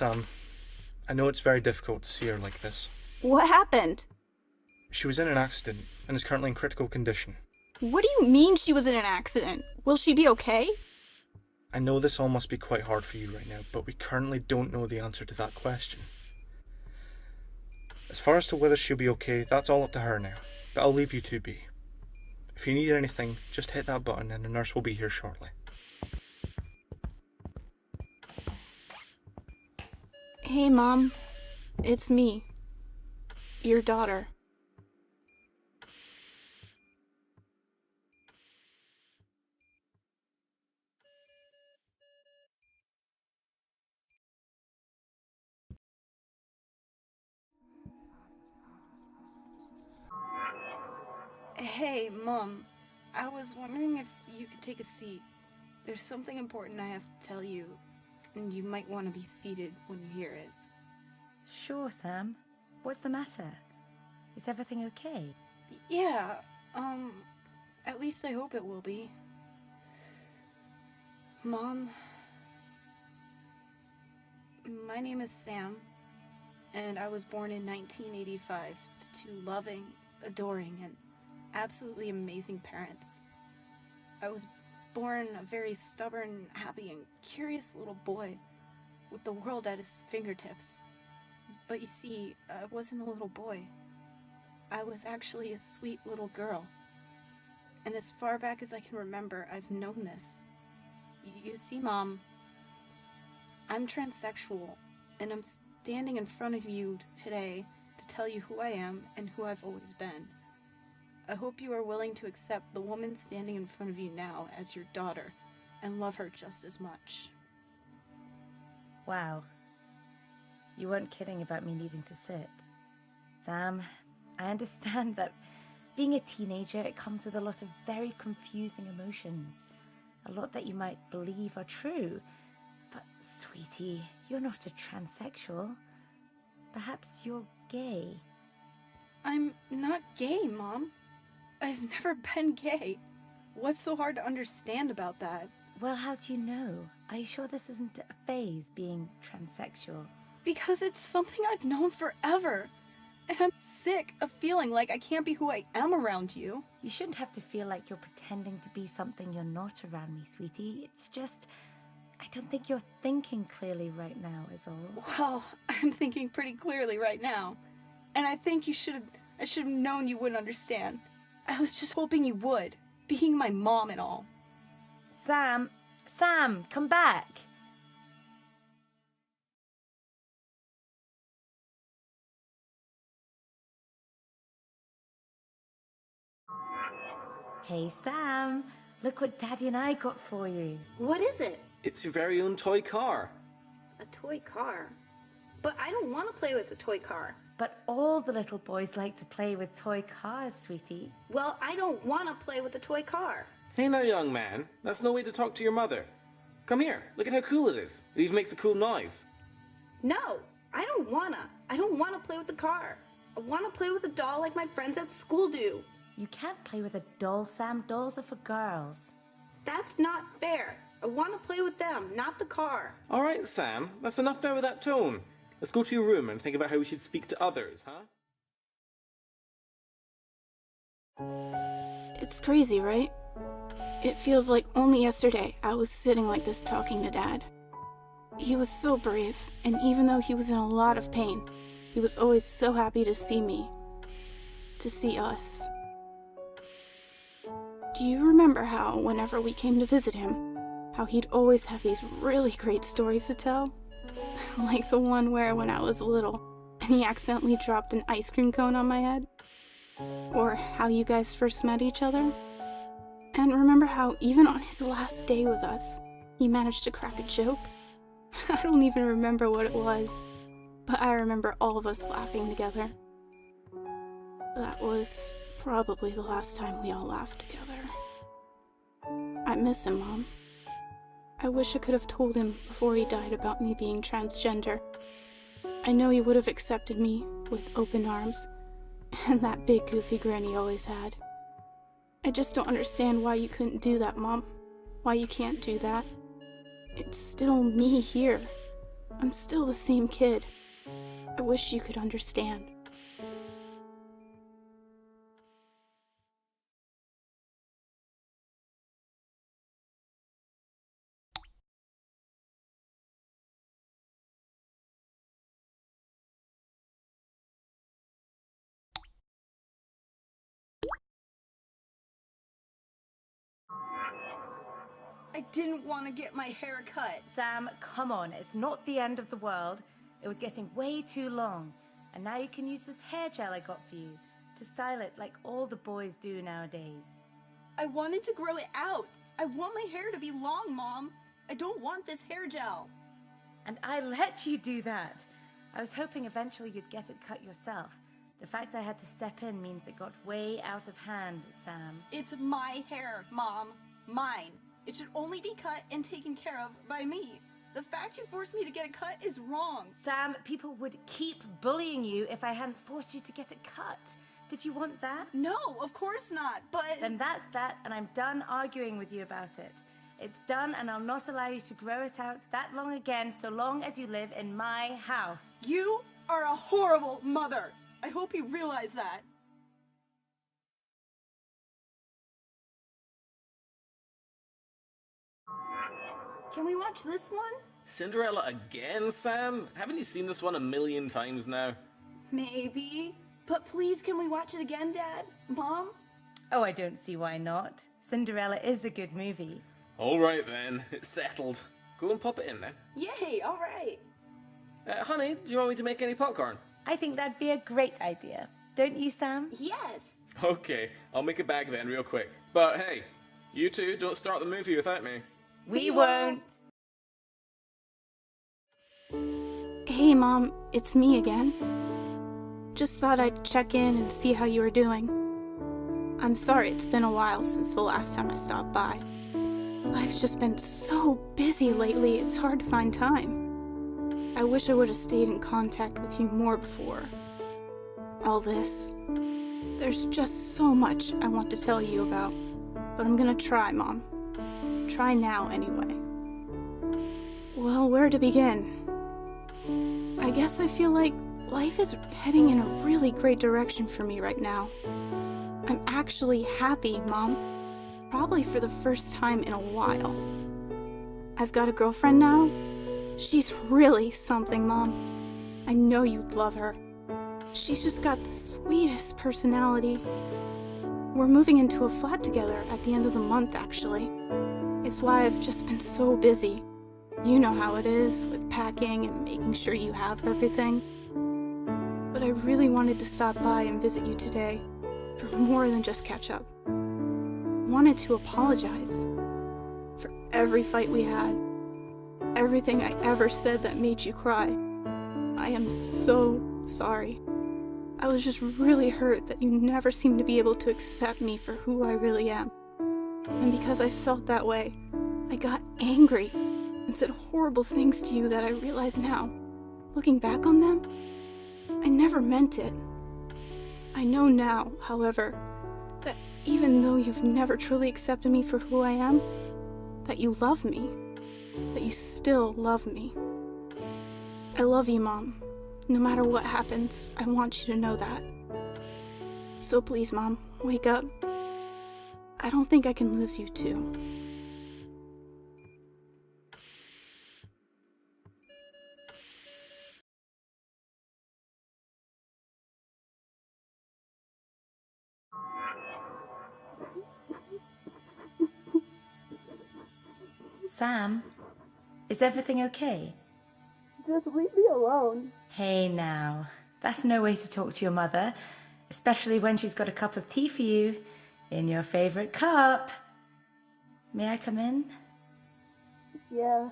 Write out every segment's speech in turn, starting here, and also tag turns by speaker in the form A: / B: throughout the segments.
A: Sam, I know it's very difficult to see her like this.
B: What happened?
A: She was in an accident and is currently in critical condition.
B: What do you mean she was in an accident? Will she be okay?
A: I know this all must be quite hard for you right now, but we currently don't know the answer to that question. As far as to whether she'll be okay, that's all up to her now, but I'll leave you two be. If you need anything, just hit that button and the nurse will be here shortly.
B: Hey, Mom. It's me. Your daughter. Hey, Mom. I was wondering if you could take a seat. There's something important I have to tell you, and you might want to be seated when you hear it.
C: Sure, Sam. What's the matter? Is everything okay?
B: Yeah, at least I hope it will be. Mom, my name is Sam, and I was born in 1985 to two loving, adoring, and absolutely amazing parents. I was born a very stubborn, happy, and curious little boy with the world at his fingertips. But you see, I wasn't a little boy. I was actually a sweet little girl. And as far back as I can remember, I've known this. You see, Mom, I'm transsexual, and I'm standing in front of you today to tell you who I am and who I've always been. I hope you are willing to accept the woman standing in front of you now as your daughter, and love her just as much.
C: Wow. You weren't kidding about me needing to sit. Sam, I understand that being a teenager, it comes with a lot of very confusing emotions. A lot that you might believe are true. But, sweetie, you're not a transsexual. Perhaps you're gay.
B: I'm not gay, Mom. I've never been gay. What's so hard to understand about that?
C: Well, how do you know? Are you sure this isn't a phase, being transsexual?
B: Because it's something I've known forever. And I'm sick of feeling like I can't be who I am around you.
C: You shouldn't have to feel like you're pretending to be something you're not around me, sweetie. It's just, I don't think you're thinking clearly right now, is all.
B: Well, I'm thinking pretty clearly right now. And I think I should have known you wouldn't understand. I was just hoping you would, being my mom and all.
C: Sam, come back. Hey, Sam, look what Daddy and I got for you.
B: What is it?
D: It's your very own toy car.
B: A toy car? But I don't want to play with a toy car.
C: But all the little boys like to play with toy cars, sweetie.
B: Well, I don't want to play with a toy car.
D: Hey now, young man. That's no way to talk to your mother. Come here. Look at how cool it is. It even makes a cool noise.
B: No, I don't wanna. I don't want to play with the car. I want to play with a doll like my friends at school do.
C: You can't play with a doll, Sam. Dolls are for girls.
B: That's not fair. I want to play with them, not the car.
D: All right, Sam. That's enough now with that tone. Let's go to your room and think about how we should speak to others, huh?
B: It's crazy, right? It feels like only yesterday I was sitting like this talking to Dad. He was so brave, and even though he was in a lot of pain, he was always so happy to see me. To see us. Do you remember how, whenever we came to visit him, how he'd always have these really great stories to tell? Like the one where, when I was little, and he accidentally dropped an ice cream cone on my head? Or how you guys first met each other? And remember how, even on his last day with us, he managed to crack a joke? I don't even remember what it was, but I remember all of us laughing together. That was probably the last time we all laughed together. I miss him, Mom. I wish I could have told him before he died about me being transgender. I know he would have accepted me with open arms, and that big goofy grin he always had. I just don't understand why you couldn't do that, Mom. Why you can't do that. It's still me here. I'm still the same kid. I wish you could understand.
E: I didn't want to get my hair cut.
C: Sam, come on, it's not the end of the world. It was getting way too long. And now you can use this hair gel I got for you to style it like all the boys do nowadays.
E: I wanted to grow it out. I want my hair to be long, Mom. I don't want this hair gel.
C: And I let you do that. I was hoping eventually you'd get it cut yourself. The fact I had to step in means it got way out of hand, Sam.
E: It's my hair, Mom. Mine. It should only be cut and taken care of by me. The fact you forced me to get it cut is wrong.
C: Sam, people would keep bullying you if I hadn't forced you to get it cut. Did you want that?
E: No, of course not, but...
C: Then that's that, and I'm done arguing with you about it. It's done, and I'll not allow you to grow it out that long again, so long as you live in my house.
E: You are a horrible mother. I hope you realize that. Can we watch this one?
D: Cinderella again, Sam? Haven't you seen this one 1,000,000 times now?
E: Maybe. But please, can we watch it again, Dad? Mom?
C: Oh, I don't see why not. Cinderella is a good movie.
D: All right then, it's settled. Go and pop it in then.
E: Yay, all right.
D: Honey, do you want me to make any popcorn?
C: I think that'd be a great idea. Don't you, Sam?
E: Yes.
D: Okay, I'll make a bag then real quick. But hey, you two don't start the movie without me.
C: We won't.
B: Hey, Mom, it's me again. Just thought I'd check in and see how you were doing. I'm sorry it's been a while since the last time I stopped by. Life's just been so busy lately, it's hard to find time. I wish I would have stayed in contact with you more before all this. There's just so much I want to tell you about, but I'm gonna try, Mom. Try now, anyway. Well, where to begin? I guess I feel like life is heading in a really great direction for me right now. I'm actually happy, Mom. Probably for the first time in a while. I've got a girlfriend now. She's really something, Mom. I know you'd love her. She's just got the sweetest personality. We're moving into a flat together at the end of the month, actually. It's why I've just been so busy. You know how it is with packing and making sure you have everything. But I really wanted to stop by and visit you today for more than just catch up. Wanted to apologize for every fight we had, everything I ever said that made you cry. I am so sorry. I was just really hurt that you never seemed to be able to accept me for who I really am. And because I felt that way, I got angry and said horrible things to you that I realize now. Looking back on them, I never meant it. I know now, however, that even though you've never truly accepted me for who I am, that you love me, that you still love me. I love you, Mom. No matter what happens, I want you to know that. So please, Mom, wake up. I don't think I can lose you too.
C: Sam, is everything okay?
E: Just leave me alone.
C: Hey now, that's no way to talk to your mother, especially when she's got a cup of tea for you in your favorite cup. May I come in?
E: Yeah.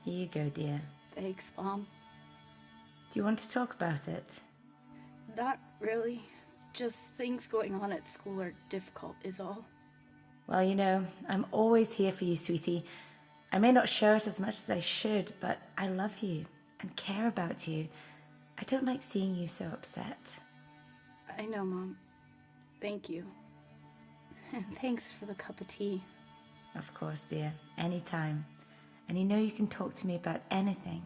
C: Here you go, dear.
E: Thanks, Mom.
C: Do you want to talk about it?
E: Not really. Just things going on at school are difficult, is all.
C: Well, you know, I'm always here for you, sweetie. I may not show it as much as I should, but I love you and care about you. I don't like seeing you so upset.
E: I know, Mom. Thank you. And thanks for the cup of tea.
C: Of course, dear. Anytime. And you know you can talk to me about anything.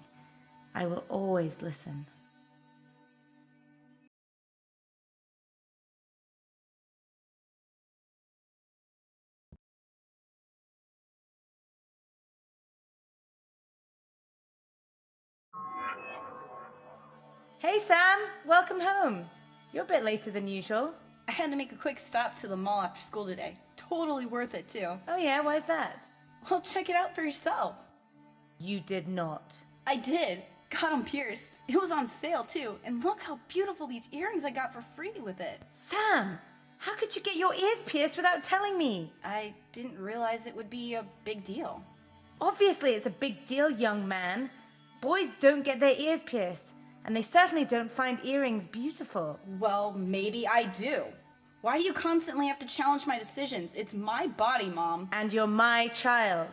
C: I will always listen. Hey Sam, welcome home. You're a bit later than usual.
E: I had to make a quick stop to the mall after school today. Totally worth it, too.
C: Oh yeah, why's that?
E: Well, check it out for yourself.
C: You did not.
E: I did. Got them pierced. It was on sale, too. And look how beautiful these earrings I got for free with it.
C: Sam, how could you get your ears pierced without telling me?
E: I didn't realize it would be a big deal.
C: Obviously it's a big deal, young man. Boys don't get their ears pierced, and they certainly don't find earrings beautiful.
E: Well, maybe I do. Why do you constantly have to challenge my decisions? It's my body, Mom.
C: And you're my child.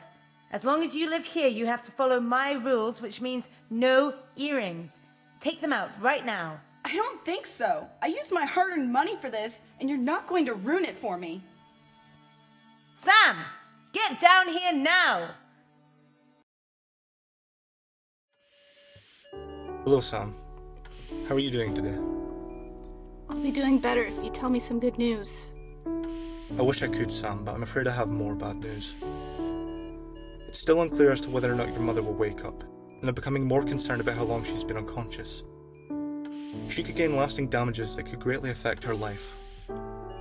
C: As long as you live here, you have to follow my rules, which means no earrings. Take them out right now.
E: I don't think so. I used my hard-earned money for this, and you're not going to ruin it for me.
C: Sam, get down here now.
A: Hello, Sam. How are you doing today?
B: I'll be doing better if you tell me some good news.
A: I wish I could, Sam, but I'm afraid I have more bad news. It's still unclear as to whether or not your mother will wake up, and I'm becoming more concerned about how long she's been unconscious. She could gain lasting damages that could greatly affect her life.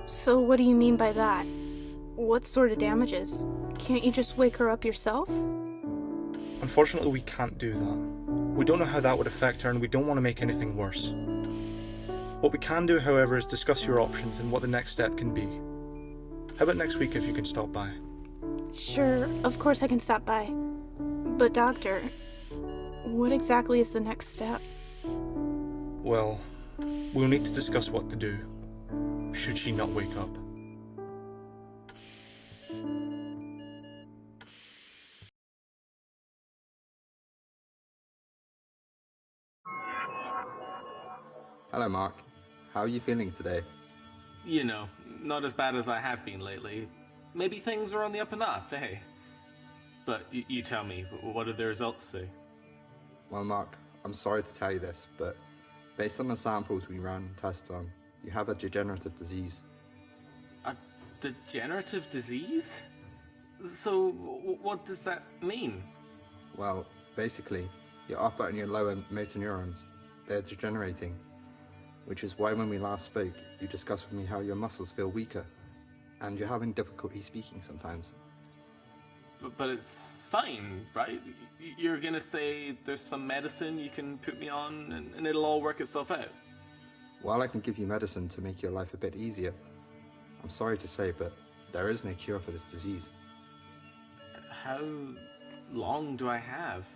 B: So what do you mean by that? What sort of damages? Can't you just wake her up yourself?
A: Unfortunately, we can't do that. We don't know how that would affect her, and we don't want to make anything worse. What we can do, however, is discuss your options and what the next step can be. How about next week if you can stop by?
B: Sure, of course I can stop by. But doctor, what exactly is the next step?
A: Well, we'll need to discuss what to do, should she not wake up.
F: Hello, Mark. How are you feeling today?
D: You know, not as bad as I have been lately. Maybe things are on the up and up, eh? But you tell me, what did the results say?
F: Well, Mark, I'm sorry to tell you this, but based on the samples we ran tests on, you have a degenerative disease.
D: A degenerative disease? So, what does that mean?
F: Well, basically, your upper and your lower motor neurons, they're degenerating. Which is why when we last spoke, you discussed with me how your muscles feel weaker, and you're having difficulty speaking sometimes.
D: But it's fine, right? You're gonna say there's some medicine you can put me on and it'll all work itself out?
F: While I can give you medicine to make your life a bit easier, I'm sorry to say, but there is no cure for this disease.
D: How long do I have?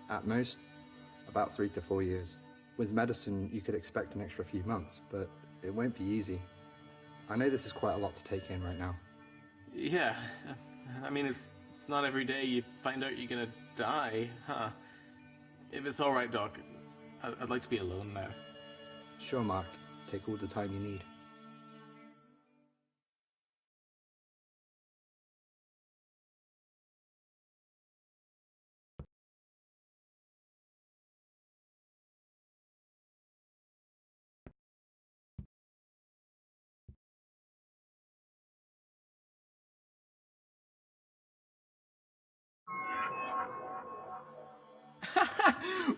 F: At most, about 3 to 4 years. With medicine, you could expect an extra few months, but it won't be easy. I know this is quite a lot to take in right now.
D: Yeah, I mean, it's not every day you find out you're gonna die, huh? If it's alright, Doc, I'd like to be alone now.
F: Sure, Mark. Take all the time you need.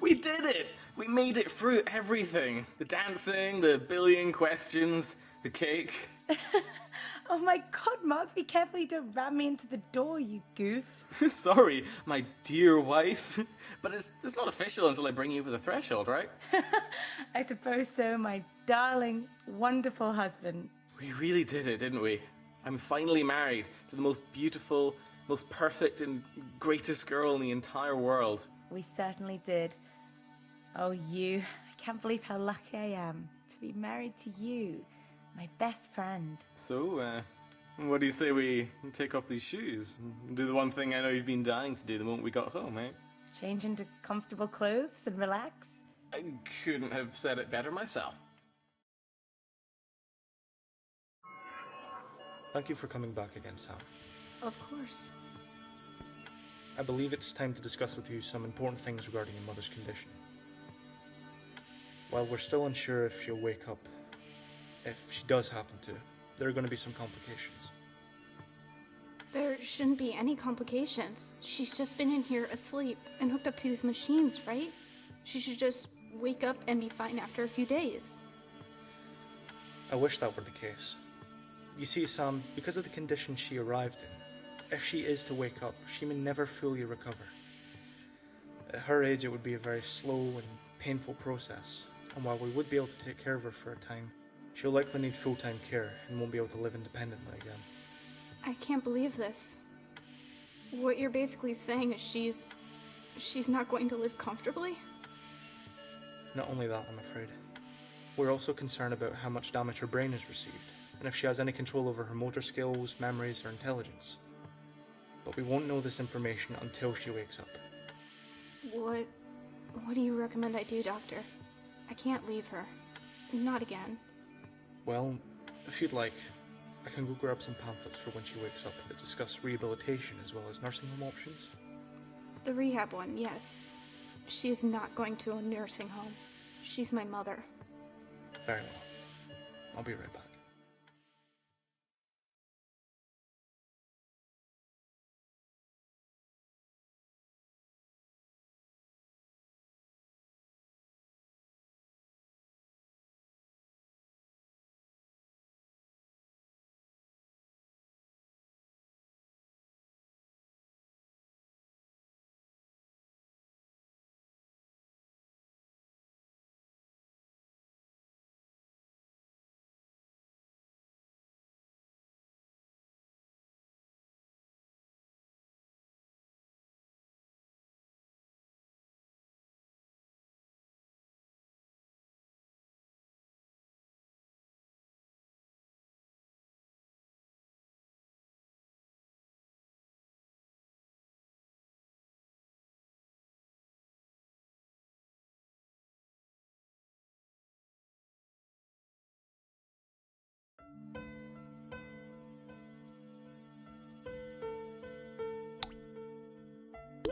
D: We did it! We made it through everything. The dancing, the billion questions, the cake.
C: Oh my god, Mark, be careful you don't ram me into the door, you goof.
D: Sorry, my dear wife. But it's not official until I bring you over the threshold, right?
C: I suppose so, my darling, wonderful husband.
D: We really did it, didn't we? I'm finally married to the most beautiful, most perfect and greatest girl in the entire world.
C: We certainly did. Oh, you. I can't believe how lucky I am to be married to you, my best friend.
D: So, what do you say we take off these shoes and do the one thing I know you've been dying to do the moment we got home, eh?
C: Change into comfortable clothes and relax?
D: I couldn't have said it better myself.
A: Thank you for coming back again, Sam.
B: Of course.
A: I believe it's time to discuss with you some important things regarding your mother's condition. While we're still unsure if she'll wake up, if she does happen to, there are going to be some complications.
B: There shouldn't be any complications. She's just been in here asleep and hooked up to these machines, right? She should just wake up and be fine after a few days.
A: I wish that were the case. You see, Sam, because of the condition she arrived in, if she is to wake up, she may never fully recover. At her age, it would be a very slow and painful process, and while we would be able to take care of her for a time, she'll likely need full-time care and won't be able to live independently again.
B: I can't believe this. What you're basically saying is she's not going to live comfortably?
A: Not only that, I'm afraid. We're also concerned about how much damage her brain has received, and if she has any control over her motor skills, memories, or intelligence. But we won't know this information until she wakes up.
B: What do you recommend I do, Doctor? I can't leave her. Not again.
A: Well, if you'd like, I can go grab some pamphlets for when she wakes up that discuss rehabilitation as well as nursing home options.
B: The rehab one, yes. She is not going to a nursing home. She's my mother.
A: Very well. I'll be right back.